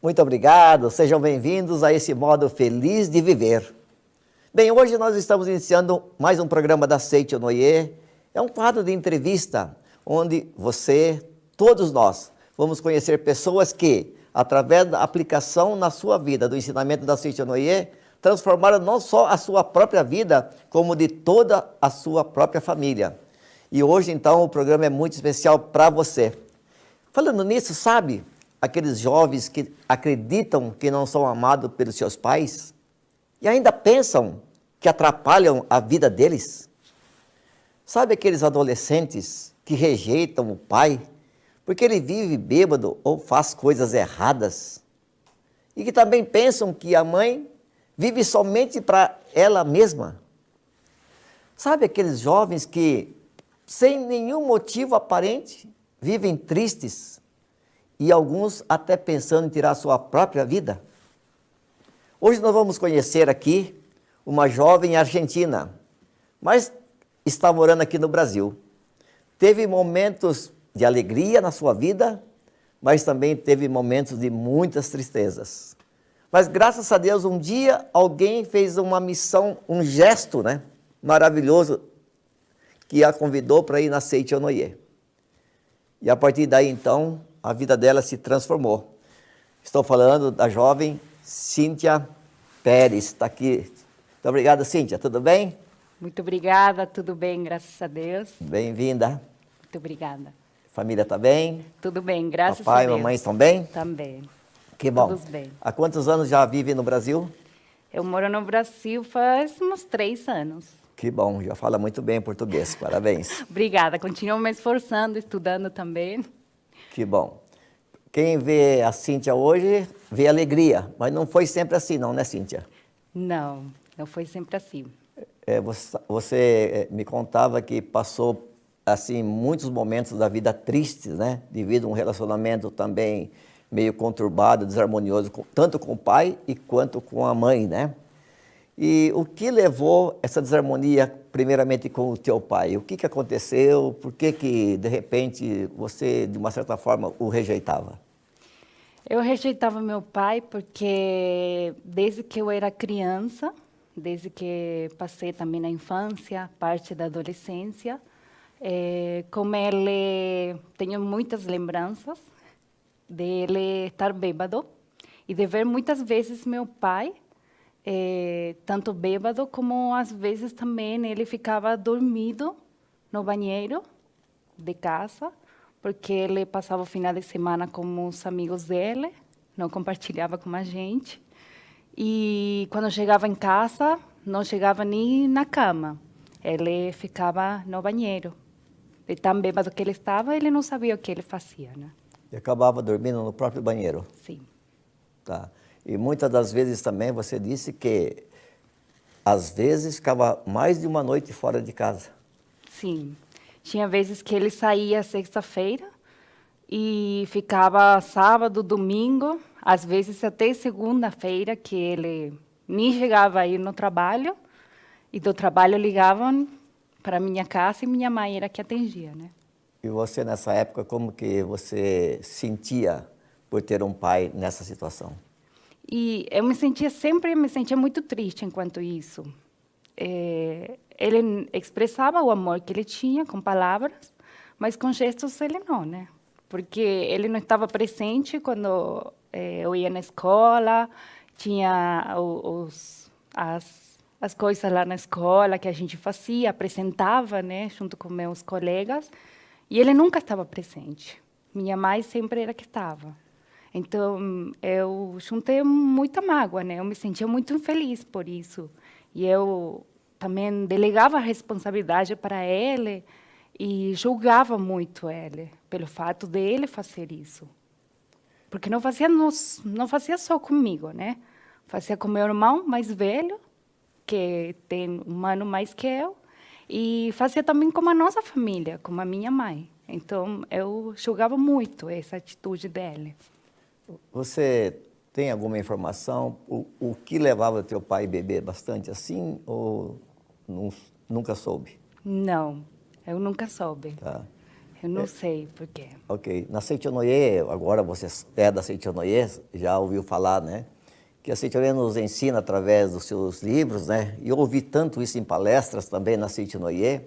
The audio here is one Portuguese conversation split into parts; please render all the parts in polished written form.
Muito obrigado, sejam bem-vindos a esse modo feliz de viver. Bem, hoje nós estamos iniciando mais um programa da Seitio Noie. É um quadro de entrevista onde você, todos nós, vamos conhecer pessoas que, através da aplicação na sua vida do ensinamento da Seitio Noie, transformaram não só a sua própria vida, como de toda a sua própria família. E hoje, então, o programa é muito especial para você. Falando nisso, sabe, aqueles jovens que acreditam que não são amados pelos seus pais e ainda pensam que atrapalham a vida deles? Sabe aqueles adolescentes que rejeitam o pai porque ele vive bêbado ou faz coisas erradas? E que também pensam que a mãe vive somente para ela mesma? Sabe aqueles jovens que, sem nenhum motivo aparente, vivem tristes e alguns até pensando em tirar sua própria vida? Hoje nós vamos conhecer aqui uma jovem argentina, mas está morando aqui no Brasil. Teve momentos de alegria na sua vida, mas também teve momentos de muitas tristezas. Mas graças a Deus, um dia alguém fez uma missão, um gesto, né, maravilhoso, que a convidou para ir na Seitio Noie. E a partir daí, então, a vida dela se transformou. Estou falando da jovem Cíntia Pérez, está aqui. Muito obrigado, Cíntia, tudo bem? Muito obrigada, tudo bem, graças a Deus. Bem-vinda. Muito obrigada. Família está bem? Tudo bem, graças a Papai Deus. e mamãe estão bem? Também. Que bom. Todos bem. Há quantos anos já vive no Brasil? Eu moro no Brasil faz uns 3 anos. Que bom, já fala muito bem português, parabéns. Obrigada, continuo me esforçando, estudando também. Que bom. Quem vê a Cíntia hoje, vê alegria, mas não foi sempre assim não, né, Cíntia? Não, não foi sempre assim. Você me contava que passou assim muitos momentos da vida tristes, né? Devido a um relacionamento também meio conturbado, desarmonioso, tanto com o pai e quanto com a mãe, né? E o que levou essa desarmonia, primeiramente com o teu pai? O que aconteceu? Por que de repente, você, de uma certa forma, o rejeitava? Eu rejeitava meu pai porque desde que eu era criança, desde que passei também na infância, parte da adolescência, com ele tenho muitas lembranças dele estar bêbado e de ver muitas vezes meu pai, tanto bêbado como às vezes também ele ficava dormido no banheiro de casa, porque ele passava o final de semana com os amigos dele, não compartilhava com a gente. E quando chegava em casa, não chegava nem na cama. Ele ficava no banheiro. De tão bêbado que ele estava, ele não sabia o que ele fazia, né? E acabava dormindo no próprio banheiro? Sim. Tá. E muitas das vezes também você disse que, às vezes, ficava mais de uma noite fora de casa. Sim. Tinha vezes que ele saía sexta-feira e ficava sábado, domingo, às vezes até segunda-feira, que ele nem chegava a ir no trabalho, e do trabalho ligavam para minha casa e minha mãe era que atendia, né? E você, nessa época, como que você sentia por ter um pai nessa situação? E eu sempre me sentia muito triste enquanto isso. Ele expressava o amor que ele tinha com palavras, mas com gestos ele não, né? Porque ele não estava presente quando eu ia na escola, tinha as coisas lá na escola que a gente fazia, apresentava, né, junto com meus colegas, e ele nunca estava presente. Minha mãe sempre era que estava. Então, eu juntei muita mágoa, né? Eu me sentia muito infeliz por isso. E eu também delegava a responsabilidade para ele e julgava muito ele pelo fato dele fazer isso. Porque não fazia só comigo, né? Fazia com meu irmão mais velho, que tem um ano mais que eu, e fazia também com a nossa família, com a minha mãe. Então, eu julgava muito essa atitude dele. Você tem alguma informação? O que levava o teu pai a beber bastante assim ou nunca soube? Não, eu nunca soube. Tá. Eu não sei por quê. Ok. Na Seitonoye, agora você é da Seitonoye, já ouviu falar, né? Que a Seitonoye nos ensina através dos seus livros, né? E eu ouvi tanto isso em palestras também na Seitonoye,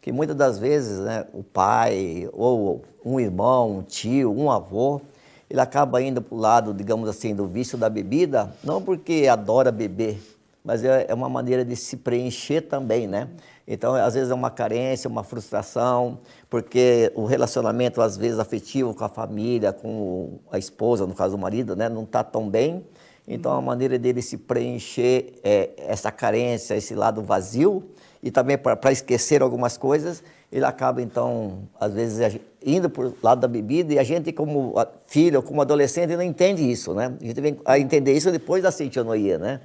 que muitas das vezes, né, o pai, ou um irmão, um tio, um avô, ele acaba indo para o lado, digamos assim, do vício da bebida, não porque adora beber, mas é uma maneira de se preencher também, né? Então, às vezes é uma carência, uma frustração, porque o relacionamento, às vezes, afetivo com a família, com a esposa, no caso do marido, né, não está tão bem. Então, a maneira dele se preencher essa carência, esse lado vazio, e também para esquecer algumas coisas, ele acaba, então, às vezes, indo para o lado da bebida, e a gente, como filho, como adolescente, não entende isso, né? A gente vem a entender isso depois da Seitonoye, né?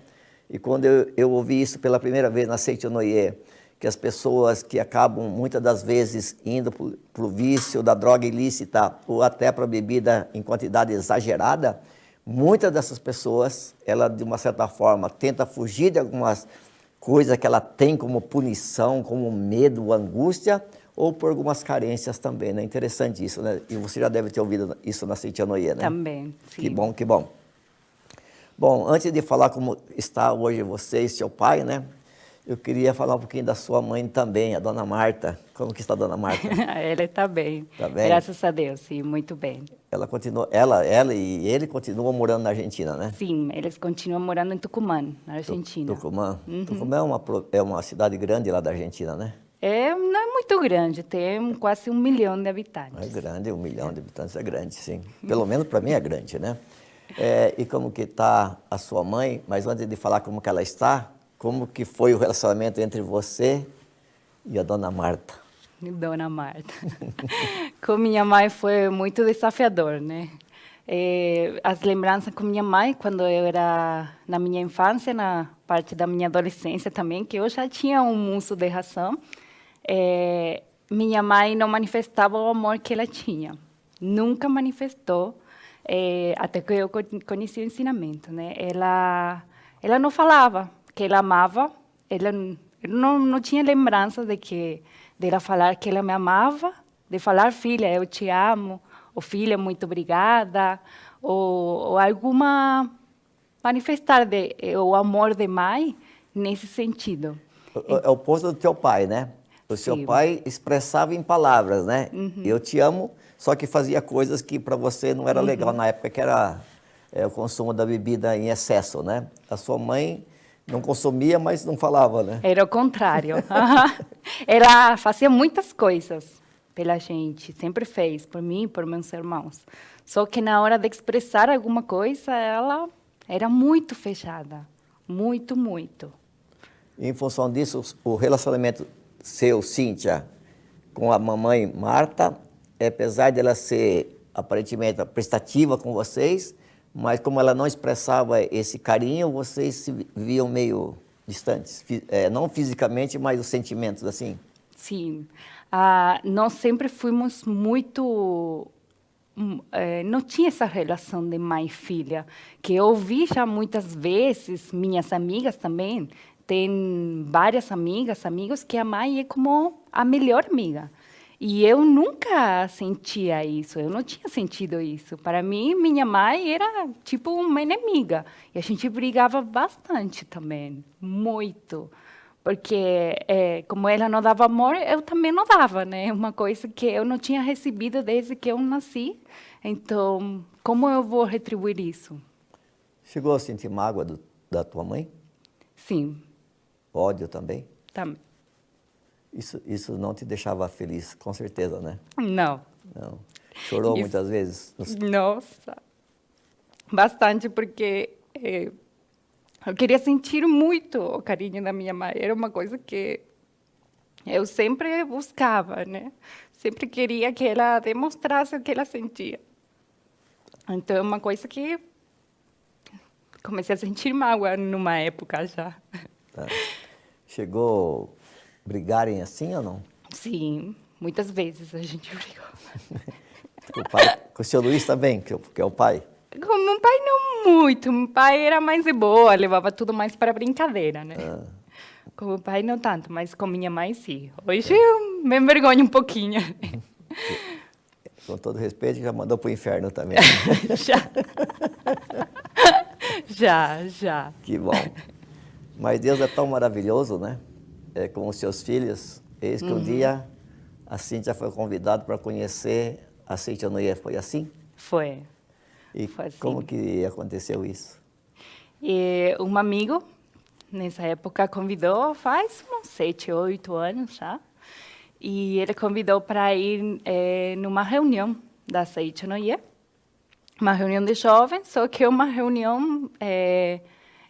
E quando eu ouvi isso pela primeira vez na Seitonoye, que as pessoas que acabam, muitas das vezes, indo para o vício da droga ilícita, ou até para a bebida em quantidade exagerada, muitas dessas pessoas, ela, de uma certa forma, tenta fugir de algumas coisa que ela tem como punição, como medo, angústia, ou por algumas carências também, né? Interessante isso, né? E você já deve ter ouvido isso na Seitonoye, né? Também, sim. Que bom, que bom. Bom, antes de falar como está hoje você e seu pai, né? Eu queria falar um pouquinho da sua mãe também, a dona Marta. Como que está a dona Marta? Ela está bem. Tá bem? Graças a Deus, sim, muito bem. Ela e ele continuam morando na Argentina, né? Sim, eles continuam morando em Tucumã, na Argentina. Tucumã. Tucumã é uma cidade grande lá da Argentina, né? Não é muito grande, tem quase 1 milhão de habitantes. É grande, 1 milhão de habitantes é grande, sim. Pelo menos para mim é grande, né? E como que está a sua mãe? Mas antes de falar como que ela está, como que foi o relacionamento entre você e a dona Marta? Dona Marta. Com minha mãe foi muito desafiador, né? As lembranças com minha mãe, quando eu era na minha infância, na parte da minha adolescência também, que eu já tinha um uso de razão, minha mãe não manifestava o amor que ela tinha. Nunca manifestou, até que eu conheci o ensinamento, né? Ela não falava que ela amava, ela não tinha lembranças de ela falar que ela me amava, de falar, filha, eu te amo, ou filha, muito obrigada, ou alguma manifestar o amor de mãe nesse sentido. É o oposto do teu pai, né? O seu pai expressava em palavras, né? Eu te amo, só que fazia coisas que para você não era legal na época, que era o consumo da bebida em excesso, né? A sua mãe não consumia, mas não falava, né? Era o contrário. Ela fazia muitas coisas pela gente, sempre fez, por mim e por meus irmãos. Só que na hora de expressar alguma coisa, ela era muito fechada. Muito, muito. E em função disso, o relacionamento seu, Cíntia, com a mamãe Marta, apesar de ela ser aparentemente prestativa com vocês, mas como ela não expressava esse carinho, vocês se viam meio distantes, não fisicamente, mas os sentimentos, assim? Sim. Nós sempre fomos muito... não tinha essa relação de mãe e filha, que eu vi já muitas vezes, minhas amigas também, tem várias amigas, amigos, que a mãe é como a melhor amiga. E eu nunca sentia isso, eu não tinha sentido isso. Para mim, minha mãe era tipo uma inimiga. E a gente brigava bastante também, muito. Porque, como ela não dava amor, eu também não dava, né? Uma coisa que eu não tinha recebido desde que eu nasci. Então, como eu vou retribuir isso? Chegou a sentir mágoa da tua mãe? Sim. Ódio também? Também. Isso não te deixava feliz, com certeza, né? Não. Não. Chorou muitas vezes? Nossa, bastante, porque eu queria sentir muito o carinho da minha mãe. Era uma coisa que eu sempre buscava, né? Sempre queria que ela demonstrasse o que ela sentia. Então, é uma coisa que comecei a sentir mágoa numa época já. Tá. Chegou a brigarem assim ou não? Sim, muitas vezes a gente brigou. Com o seu Luiz também, que é o pai? Com meu pai não muito. Meu pai era mais de boa, levava tudo mais para brincadeira, né? Com meu pai não tanto, mas com minha mãe sim. Hoje eu me envergonho um pouquinho. Com todo respeito, já mandou para o inferno também. Já. Já. Que bom. Mas Deus é tão maravilhoso, né? Com os seus filhos. Eis que um dia a Cíntia foi convidada para conhecer a Cíntia Noé. Foi assim? Foi. E Foi assim. como que aconteceu isso? E um amigo, nessa época, convidou, faz uns 7, 8 anos já, e ele convidou para ir numa reunião da Seite Noie, uma reunião de jovens, só que uma reunião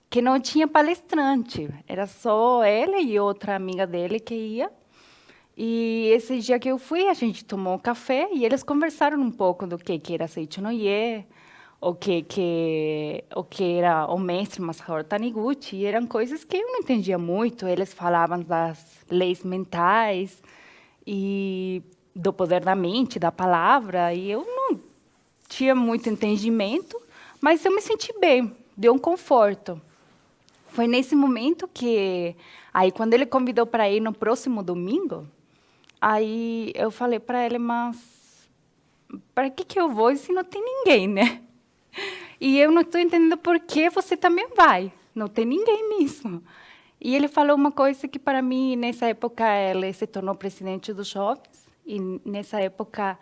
que não tinha palestrante, era só ele e outra amiga dele que ia. E esse dia que eu fui, a gente tomou café e eles conversaram um pouco do que era Seite Noie, o que era o mestre Masaru Taniguchi, e eram coisas que eu não entendia muito. Eles falavam das leis mentais e do poder da mente, da palavra, e eu não tinha muito entendimento, mas eu me senti bem, deu um conforto. Foi nesse momento que, aí quando ele convidou para ir no próximo domingo, aí eu falei para ele, mas para que eu vou se não tem ninguém, né? E eu não estou entendendo por que você também vai. Não tem ninguém mesmo. E ele falou uma coisa que, para mim, nessa época, ele se tornou presidente dos jovens. E, nessa época,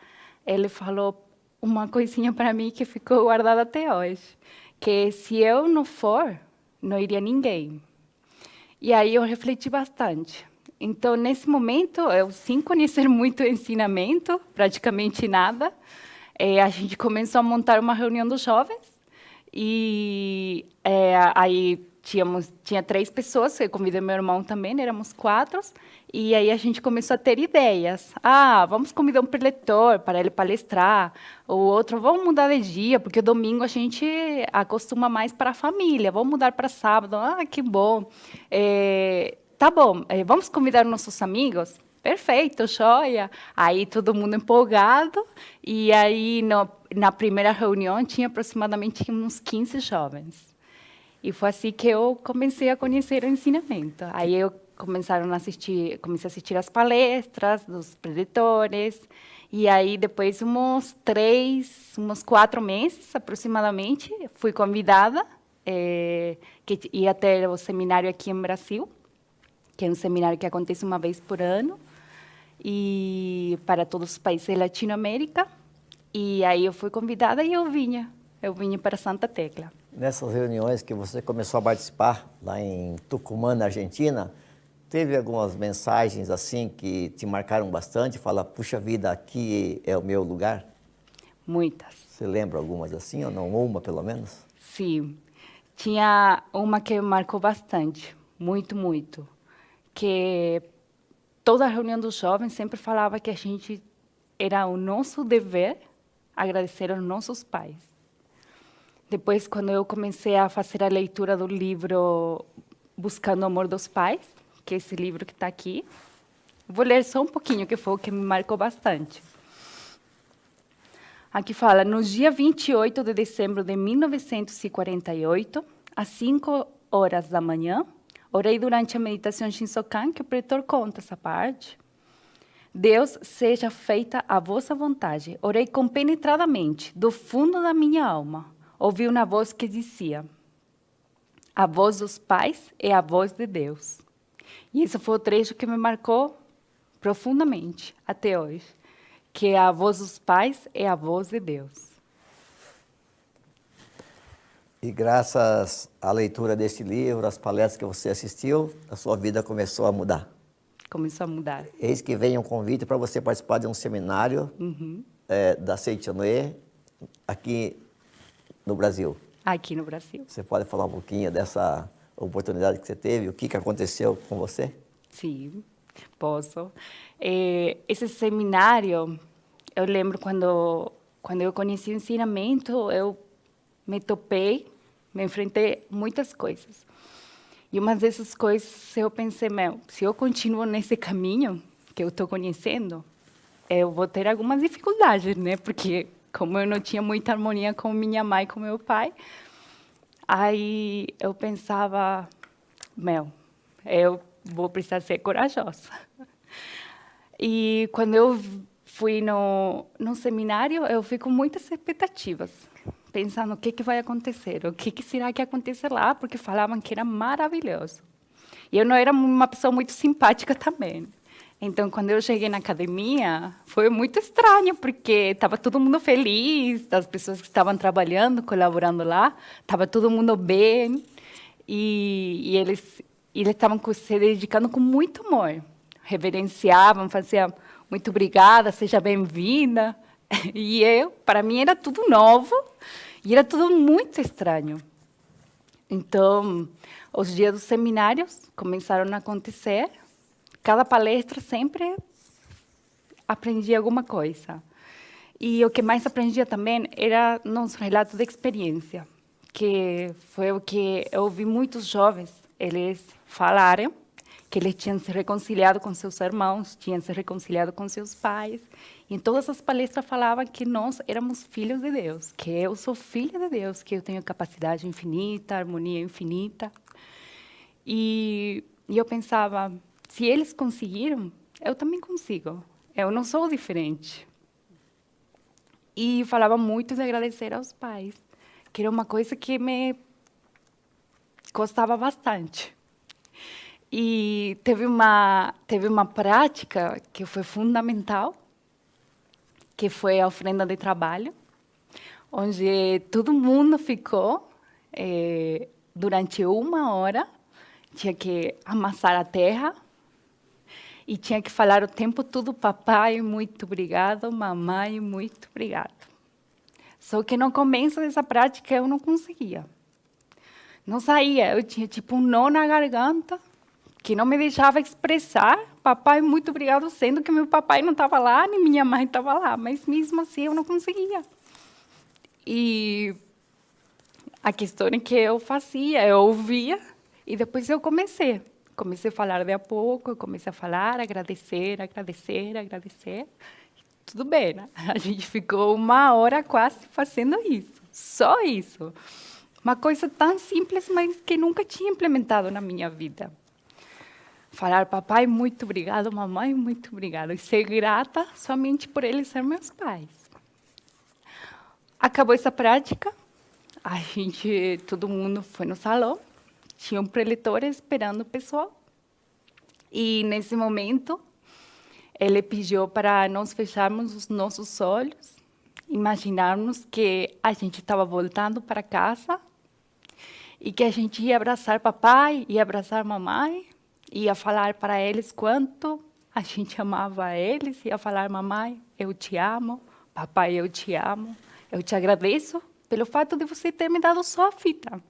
ele falou uma coisinha para mim que ficou guardada até hoje. Que se eu não for, não iria ninguém. E aí eu refleti bastante. Então, nesse momento, eu, sem conhecer muito o ensinamento, praticamente nada, a gente começou a montar uma reunião dos jovens. E aí tinha 3 pessoas, eu convidei meu irmão também, éramos 4, e aí a gente começou a ter ideias. Vamos convidar um preletor para ele palestrar, o outro, vamos mudar de dia, porque domingo a gente acostuma mais para a família, vamos mudar para sábado, que bom. Tá bom, vamos convidar nossos amigos? Perfeito, joia. Aí todo mundo empolgado, e aí na primeira reunião tinha aproximadamente uns 15 jovens. E foi assim que eu comecei a conhecer o ensinamento. Aí eu comecei a assistir as palestras dos preletores, e aí depois uns 4 meses aproximadamente, fui convidada, que ia ter o seminário aqui em Brasil, que é um seminário que acontece uma vez por ano, e para todos os países da Latinoamérica. E aí eu fui convidada e eu vinha para Santa Tecla. Nessas reuniões que você começou a participar lá em Tucumã, na Argentina, teve algumas mensagens assim que te marcaram bastante? Fala, puxa vida, aqui é o meu lugar? Muitas. Você lembra algumas assim ou não? Uma, pelo menos? Sim. Tinha uma que me marcou bastante, muito, que toda a reunião dos jovens sempre falava que a gente era o nosso dever agradecer aos nossos pais. Depois, quando eu comecei a fazer a leitura do livro Buscando o Amor dos Pais, que é esse livro que está aqui, vou ler só um pouquinho, que foi o que me marcou bastante. Aqui fala, no dia 28 de dezembro de 1948, às 5 horas da manhã, orei durante a meditação Shinsokan, que o pretor conta essa parte. Deus, seja feita a vossa vontade. Orei compenetradamente, do fundo da minha alma. Ouvi uma voz que dizia, a voz dos pais é a voz de Deus. E esse foi o trecho que me marcou profundamente, até hoje. Que a voz dos pais é a voz de Deus. E graças à leitura desse livro, às palestras que você assistiu, a sua vida começou a mudar. Começou a mudar. Eis que vem um convite para você participar de um seminário da Seite Noé, aqui no Brasil. Aqui no Brasil. Você pode falar um pouquinho dessa oportunidade que você teve, o que aconteceu com você? Sim, posso. Esse seminário, eu lembro quando eu conheci o ensinamento, eu me topei, me enfrentei muitas coisas. E uma dessas coisas, eu pensei, se eu continuo nesse caminho que eu estou conhecendo, eu vou ter algumas dificuldades, né? Porque como eu não tinha muita harmonia com minha mãe e com meu pai, aí eu pensava, eu vou precisar ser corajosa. E quando eu fui no seminário, eu fui com muitas expectativas, pensando o que vai acontecer, o que será que acontece lá, porque falavam que era maravilhoso. E eu não era uma pessoa muito simpática também. Então, quando eu cheguei na academia, foi muito estranho, porque estava todo mundo feliz, as pessoas que estavam trabalhando, colaborando lá, estava todo mundo bem, e eles estavam se dedicando com muito amor. Reverenciavam, faziam muito obrigada, seja bem-vinda. E para mim, era tudo novo, e era tudo muito estranho. Então, os dias dos seminários começaram a acontecer. Cada palestra sempre aprendi alguma coisa. E o que mais aprendia também era nos relatos de experiência, que foi o que eu ouvi muitos jovens, eles falarem que eles tinham se reconciliado com seus irmãos, tinham se reconciliado com seus pais. E em todas as palestras falavam que nós éramos filhos de Deus, que eu sou filha de Deus, que eu tenho capacidade infinita, harmonia infinita. E eu pensava, se eles conseguiram, eu também consigo. Eu não sou diferente. E falava muito de agradecer aos pais, que era uma coisa que me gostava bastante. E teve uma prática que foi fundamental, que foi a oferenda de trabalho, onde todo mundo ficou durante 1 hora, tinha que amassar a terra, e tinha que falar o tempo todo, papai, muito obrigado, mamãe, muito obrigado. Só que no começo dessa prática eu não conseguia. Não saía, eu tinha tipo um nó na garganta, que não me deixava expressar, papai, muito obrigado, sendo que meu papai não estava lá, nem minha mãe estava lá, mas mesmo assim eu não conseguia. E a questão é que eu fazia, eu ouvia, e depois eu comecei a falar de a pouco, eu comecei a falar, agradecer. Tudo bem, né? A gente ficou 1 hora quase fazendo isso, só isso. Uma coisa tão simples, mas que nunca tinha implementado na minha vida. Falar, papai, muito obrigado, mamãe, muito obrigado. E ser grata somente por eles serem meus pais. Acabou essa prática, todo mundo foi no salão, tinha um preletor esperando o pessoal. E, nesse momento, ele pediu para nós fecharmos os nossos olhos, imaginarmos que a gente estava voltando para casa e que a gente ia abraçar papai, ia abraçar mamãe, ia falar para eles quanto a gente amava eles, ia falar, mamãe, eu te amo, papai, eu te amo, eu te agradeço pelo fato de você ter me dado sua fita.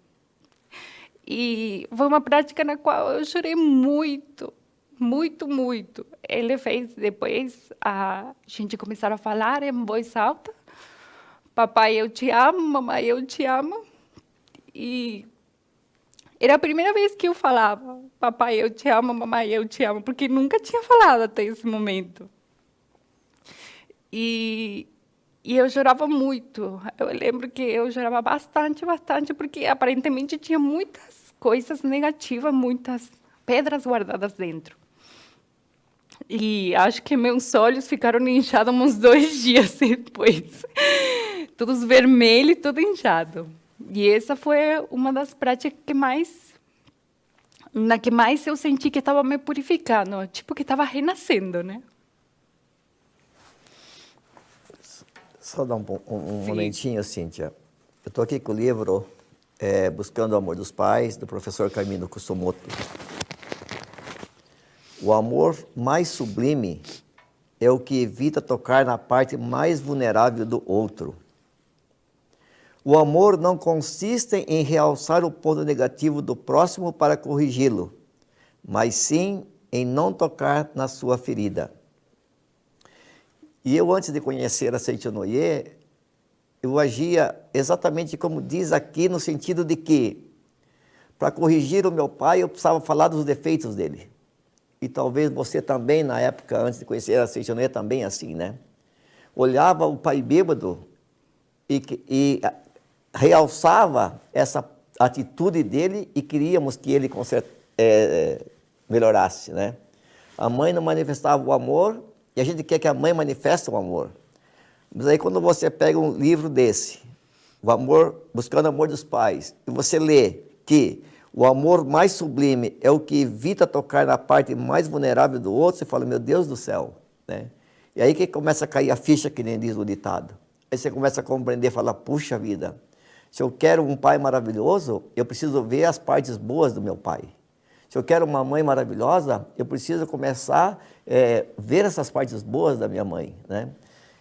E foi uma prática na qual eu chorei muito, muito, muito. Ele fez depois a gente começar a falar em voz alta, papai, eu te amo, mamãe, eu te amo. E era a primeira vez que eu falava, papai, eu te amo, mamãe, eu te amo, porque nunca tinha falado até esse momento. E eu chorava muito. Eu lembro que eu chorava bastante, porque aparentemente tinha muitas coisas negativas, muitas pedras guardadas dentro. E acho que meus olhos ficaram inchados uns 2 dias depois. Todos vermelhos, tudo inchado. E essa foi uma das práticas na que mais eu senti que estava me purificando, tipo que estava renascendo, né? Só dar um momentinho, Cíntia. Eu estou aqui com o livro Buscando o Amor dos Pais, do professor Carmino Kusumoto. O amor mais sublime é o que evita tocar na parte mais vulnerável do outro. O amor não consiste em realçar o ponto negativo do próximo para corrigi-lo, mas sim em não tocar na sua ferida. E eu, antes de conhecer a Seichonoye, eu agia exatamente como diz aqui, no sentido de que, para corrigir o meu pai, eu precisava falar dos defeitos dele. E talvez você também, na época, antes de conhecer a Seichonoye, também assim, né? Olhava o pai bêbado e realçava essa atitude dele e queríamos que ele melhorasse, né? A mãe não manifestava o amor E a gente quer que a mãe manifeste o amor. Mas aí quando você pega um livro desse, o amor, buscando o amor dos pais, e você lê que o amor mais sublime é o que evita tocar na parte mais vulnerável do outro, você fala, meu Deus do céu, né? E aí que começa a cair a ficha, que nem diz o ditado. Aí você começa a compreender, falar, puxa vida, se eu quero um pai maravilhoso, eu preciso ver as partes boas do meu pai. Se eu quero uma mãe maravilhosa, eu preciso começar a ver essas partes boas da minha mãe, né?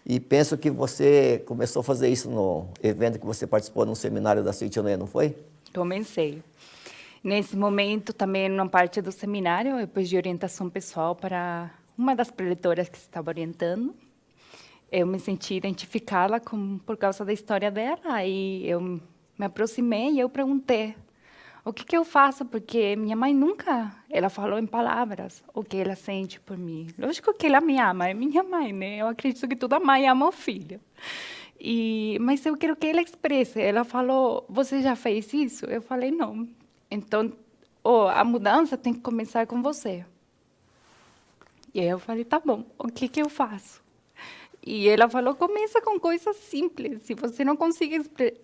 E penso que você começou a fazer isso no evento que você participou num seminário da Seitio no Ie, não foi? Comecei. Nesse momento, também, uma parte do seminário, eu pedi orientação pessoal para uma das preletoras que estava orientando. Eu me senti identificada por causa da história dela, e eu me aproximei e eu perguntei, o que eu faço? Porque minha mãe nunca, ela falou em palavras o que ela sente por mim. Lógico que ela me ama, é minha mãe, né? Eu acredito que toda mãe ama o filho. Mas eu quero que ela expresse. Ela falou, você já fez isso? Eu falei, não. Então, a mudança tem que começar com você. E aí eu falei, tá bom, o que eu faço? E ela falou, começa com coisas simples. Se você não consegue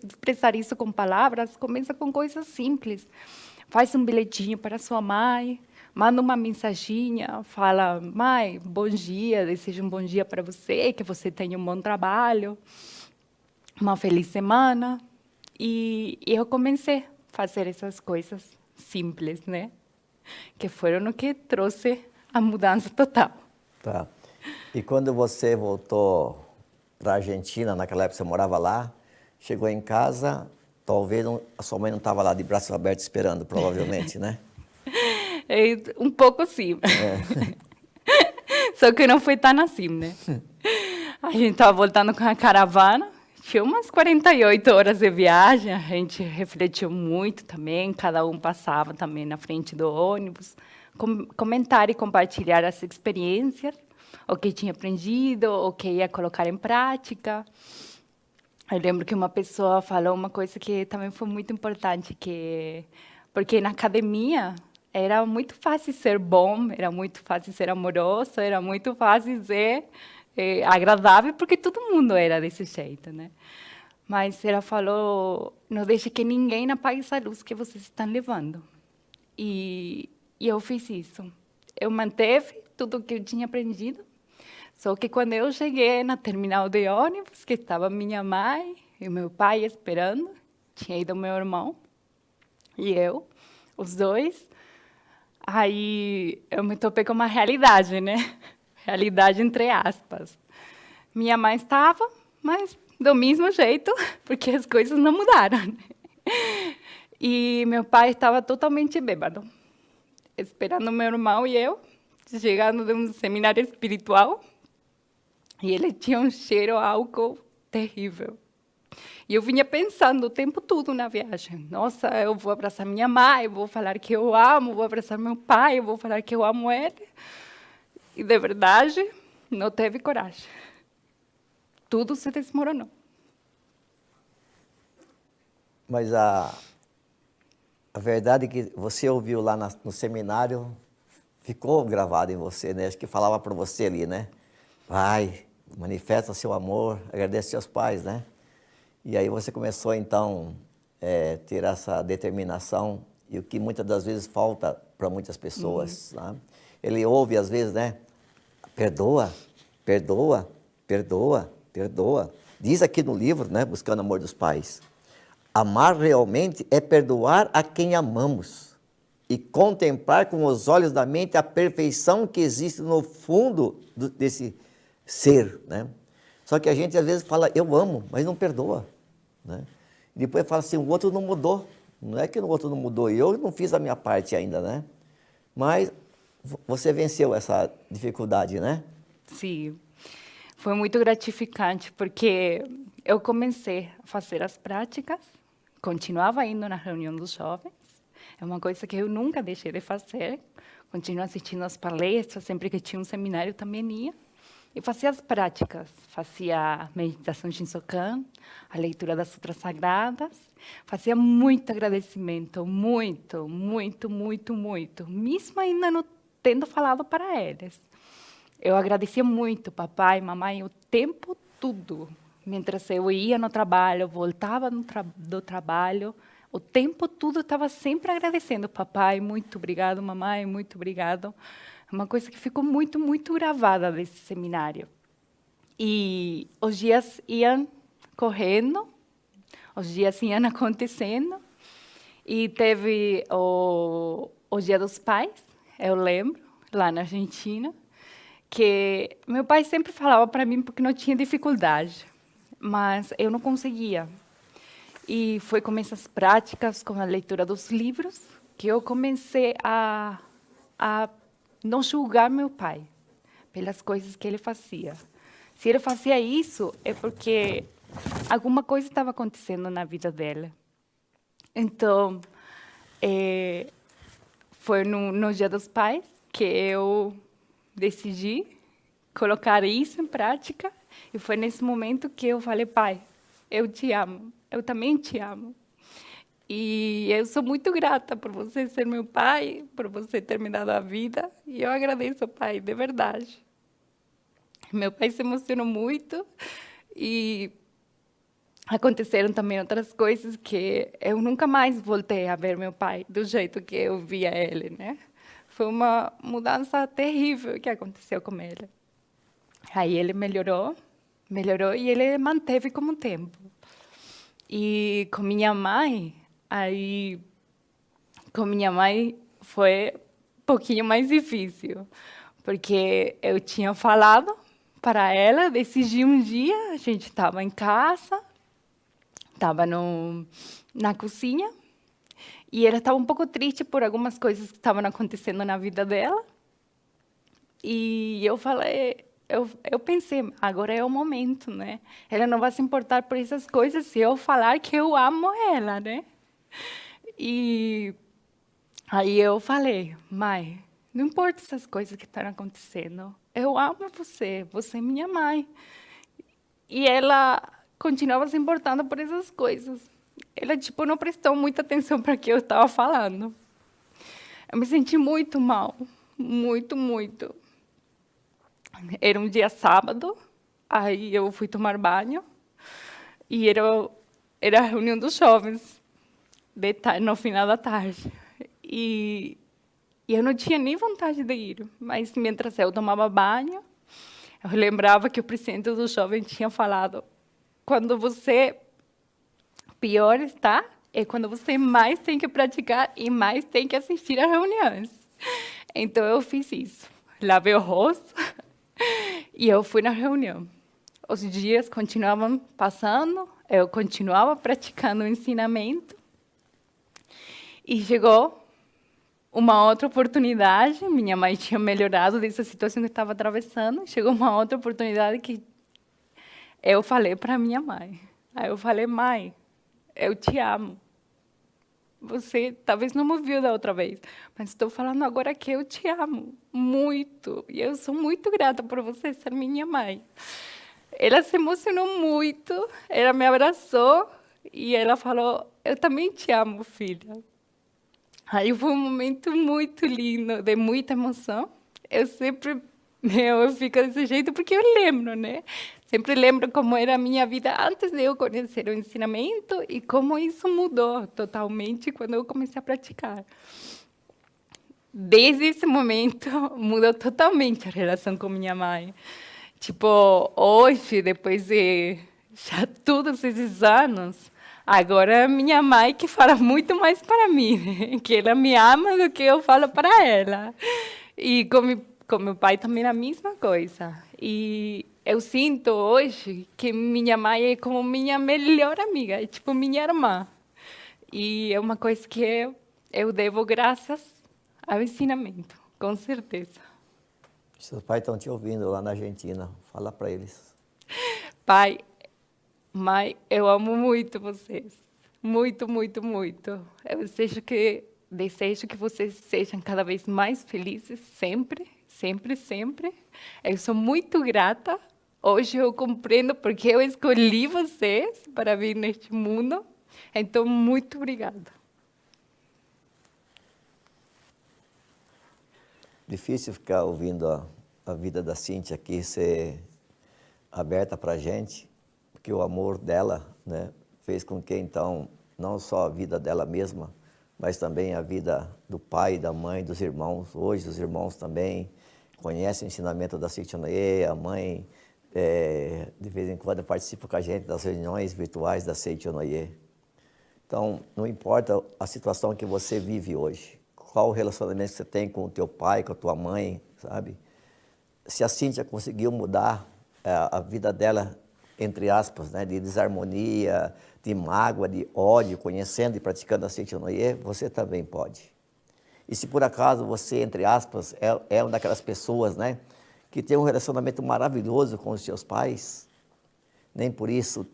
expressar isso com palavras, começa com coisas simples. Faz um bilhetinho para sua mãe, manda uma mensaginha, fala, mãe, bom dia, desejo um bom dia para você, que você tenha um bom trabalho, uma feliz semana. E eu comecei a fazer essas coisas simples, né? Que foram o que trouxe a mudança total. Tá. E quando você voltou para a Argentina, naquela época você morava lá, chegou em casa, talvez a sua mãe não estava lá de braços abertos esperando, provavelmente, né? Um pouco sim. Só que não foi tão assim, né? A gente estava voltando com a caravana, tinha umas 48 horas de viagem, a gente refletiu muito também, cada um passava também na frente do ônibus, comentar e compartilhar as experiências, o que tinha aprendido, o que ia colocar em prática. Eu lembro que uma pessoa falou uma coisa que também foi muito importante, porque na academia era muito fácil ser bom, era muito fácil ser amoroso, era muito fácil ser agradável, porque todo mundo era desse jeito, né? Mas ela falou, não deixe que ninguém apague essa luz que vocês estão levando. E eu fiz isso. Eu manteve tudo o que eu tinha aprendido, só que quando eu cheguei na terminal de ônibus, que estava minha mãe e meu pai esperando, tinha ido meu irmão e eu, os dois, aí eu me topei com uma realidade, né? Realidade entre aspas. Minha mãe estava, mas do mesmo jeito, porque as coisas não mudaram. Né? E meu pai estava totalmente bêbado, esperando meu irmão e eu, chegando de um seminário espiritual, e ele tinha um cheiro a álcool terrível. E eu vinha pensando o tempo todo na viagem. Nossa, eu vou abraçar minha mãe, vou falar que eu amo, vou abraçar meu pai, vou falar que eu amo ele. E, de verdade, não teve coragem. Tudo se desmoronou. Mas a verdade é que você ouviu lá no seminário, ficou gravado em você, né? Acho que falava para você ali, né? Vai, manifesta seu amor, agradece seus pais, né? E aí você começou, então, ter essa determinação, e o que muitas das vezes falta para muitas pessoas. Né? Ele ouve, às vezes, né? Perdoa, perdoa, perdoa, perdoa. Diz aqui no livro, né? Buscando o Amor dos Pais. Amar realmente é perdoar a quem amamos e contemplar com os olhos da mente a perfeição que existe no fundo desse ser, né? Só que a gente às vezes fala, eu amo, mas não perdoa, né? E depois fala assim, o outro não mudou. Não é que o outro não mudou, eu não fiz a minha parte ainda, né? Mas você venceu essa dificuldade, né? Sim, foi muito gratificante, porque eu comecei a fazer as práticas, continuava indo na reunião dos jovens, é uma coisa que eu nunca deixei de fazer, continuo assistindo as palestras, sempre que tinha um seminário também ia, e fazia as práticas, fazia a meditação Shinsokan, a leitura das sutras sagradas, fazia muito agradecimento, muito, muito, muito, muito, mesmo ainda não tendo falado para eles. Eu agradecia muito papai e mamãe o tempo todo. Mientras eu ia no trabalho, voltava do trabalho, o tempo todo estava sempre agradecendo. Papai, muito obrigado, mamãe, muito obrigado. Uma coisa que ficou muito, muito gravada desse seminário. E os dias iam correndo, os dias iam acontecendo, e teve o Dia dos Pais, eu lembro, lá na Argentina, que meu pai sempre falava para mim porque não tinha dificuldade, mas eu não conseguia. E foi com essas práticas, com a leitura dos livros, que eu comecei a não julgar meu pai pelas coisas que ele fazia. Se ele fazia isso, é porque alguma coisa estava acontecendo na vida dela. Então, foi no Dia dos Pais que eu decidi colocar isso em prática, e foi nesse momento que eu falei: pai, eu te amo, eu também te amo. E eu sou muito grata por você ser meu pai, por você ter me dado a vida, e eu agradeço, pai, de verdade. Meu pai se emocionou muito, e aconteceram também outras coisas que eu nunca mais voltei a ver meu pai do jeito que eu via ele, né? Foi uma mudança terrível que aconteceu com ele. Aí ele melhorou e ele manteve como um tempo. E com minha mãe, foi um pouquinho mais difícil, porque eu tinha falado para ela, decidi um dia, a gente estava em casa, estava na cozinha, e ela estava um pouco triste por algumas coisas que estavam acontecendo na vida dela. E eu falei, eu pensei, agora é o momento, né? Ela não vai se importar por essas coisas se eu falar que eu amo ela, né? E aí eu falei: mãe, não importa essas coisas que estão acontecendo, eu amo você, você é minha mãe. E ela continuava se importando por essas coisas. Ela, tipo, não prestou muita atenção para o que eu estava falando. Eu me senti muito mal, muito, muito. Era um dia sábado, aí eu fui tomar banho, e era a reunião dos jovens, no final da tarde. E eu não tinha nem vontade de ir, mas, mientras eu tomava banho, eu lembrava que o presidente do jovem tinha falado: quando você pior está, é quando você mais tem que praticar e mais tem que assistir às reuniões. Então, eu fiz isso. Lavei o rosto e eu fui na reunião. Os dias continuavam passando, eu continuava praticando o ensinamento, e chegou uma outra oportunidade. Minha mãe tinha melhorado dessa situação que estava atravessando. Chegou uma outra oportunidade que eu falei para minha mãe. Aí eu falei: mãe, eu te amo. Você talvez não me viu da outra vez, mas estou falando agora que eu te amo muito. E eu sou muito grata por você ser minha mãe. Ela se emocionou muito, ela me abraçou e ela falou: eu também te amo, filha. Aí foi um momento muito lindo, de muita emoção. Eu sempre, eu fico desse jeito porque eu lembro, né? Sempre lembro como era a minha vida antes de eu conhecer o ensinamento e como isso mudou totalmente quando eu comecei a praticar. Desde esse momento, mudou totalmente a relação com minha mãe. Tipo, hoje, depois de já todos esses anos, agora é minha mãe que fala muito mais para mim, né? Que ela me ama do que eu falo para ela. E com meu pai também a mesma coisa. E eu sinto hoje que minha mãe é como minha melhor amiga, é tipo minha irmã. E é uma coisa que eu devo graças ao ensinamento, com certeza. Seus pais estão te ouvindo lá na Argentina. Fala para eles. Pai, mãe, eu amo muito vocês. Muito, muito, muito. Eu desejo que vocês sejam cada vez mais felizes, sempre, sempre, sempre. Eu sou muito grata. Hoje eu compreendo porque eu escolhi vocês para vir neste mundo. Então, muito obrigada. Difícil ficar ouvindo a vida da Cíntia aqui ser aberta para a gente, porque o amor dela, né, fez com que, então, não só a vida dela mesma, mas também a vida do pai, da mãe, dos irmãos. Hoje os irmãos também conhecem o ensinamento da Cíntia Noé, a mãe, de vez em quando participa com a gente das reuniões virtuais da Cíntia Noé. Então, não importa a situação que você vive hoje, qual o relacionamento que você tem com o teu pai, com a tua mãe, sabe? Se a Cíntia conseguiu mudar a vida dela, entre aspas, né, de desarmonia, de mágoa, de ódio, conhecendo e praticando a Cíntia Noé, você também pode. E se por acaso você, entre aspas, é uma daquelas pessoas, né, que tem um relacionamento maravilhoso com os seus pais, nem por isso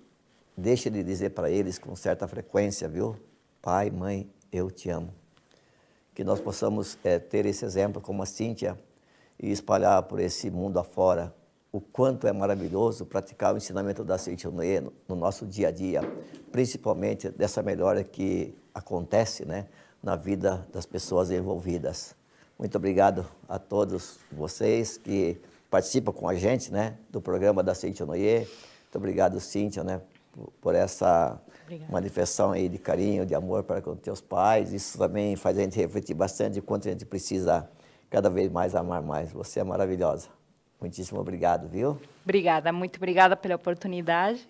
deixe de dizer para eles com certa frequência, viu? Pai, mãe, eu te amo. Que nós possamos ter esse exemplo como a Cíntia e espalhar por esse mundo afora o quanto é maravilhoso praticar o ensinamento da Cíntia Noé no nosso dia a dia, principalmente dessa melhora que acontece, né, na vida das pessoas envolvidas. Muito obrigado a todos vocês que participam com a gente, né, do programa da Cíntia Noé. Muito obrigado, Cíntia, né, por essa manifestação aí de carinho, de amor para com teus pais. Isso também faz a gente refletir bastante de quanto a gente precisa cada vez mais amar mais. Você é maravilhosa. Muitíssimo obrigado, viu? Obrigada, muito obrigada pela oportunidade.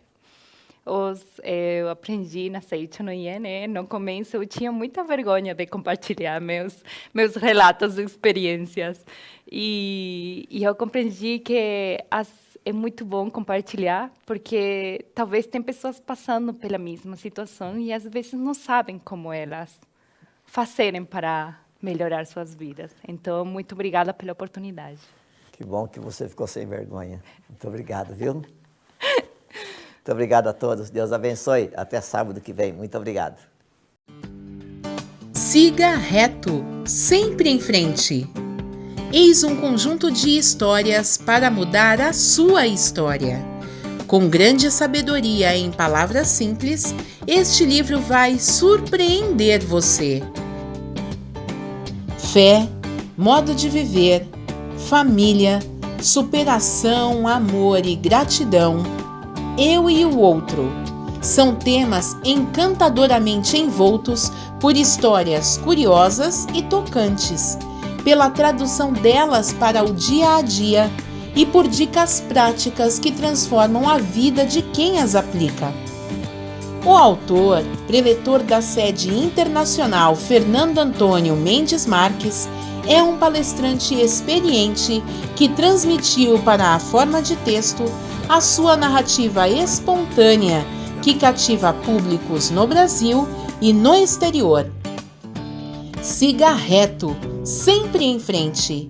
Eu aprendi na Cíntia Noé, né? No começo eu tinha muita vergonha de compartilhar meus relatos e experiências. E eu compreendi que é muito bom compartilhar, porque talvez tem pessoas passando pela mesma situação e às vezes não sabem como elas fazerem para melhorar suas vidas. Então, muito obrigada pela oportunidade. Que bom que você ficou sem vergonha. Muito obrigado, viu? Muito obrigado a todos. Deus abençoe. Até sábado que vem. Muito obrigado. Siga reto, sempre em frente. Eis um conjunto de histórias para mudar a sua história. Com grande sabedoria em palavras simples, este livro vai surpreender você. Fé, modo de viver, família, superação, amor e gratidão, eu e o outro, são temas encantadoramente envoltos por histórias curiosas e tocantes, pela tradução delas para o dia a dia e por dicas práticas que transformam a vida de quem as aplica. O autor, preletor da sede internacional Fernando Antônio Mendes Marques, é um palestrante experiente que transmitiu para a forma de texto a sua narrativa espontânea que cativa públicos no Brasil e no exterior. Siga reto, sempre em frente.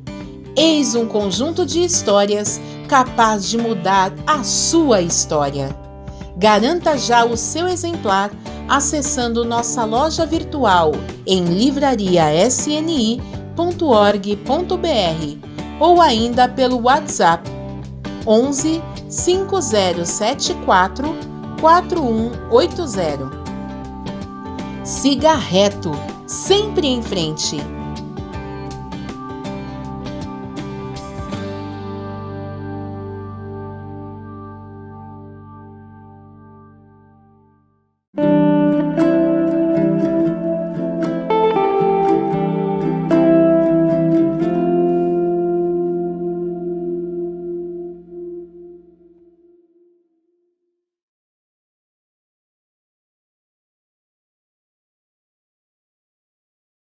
Eis um conjunto de histórias capaz de mudar a sua história. Garanta já o seu exemplar acessando nossa loja virtual em livrariasni.org.br ou ainda pelo WhatsApp 11 5074 4180. Siga reto, sempre em frente.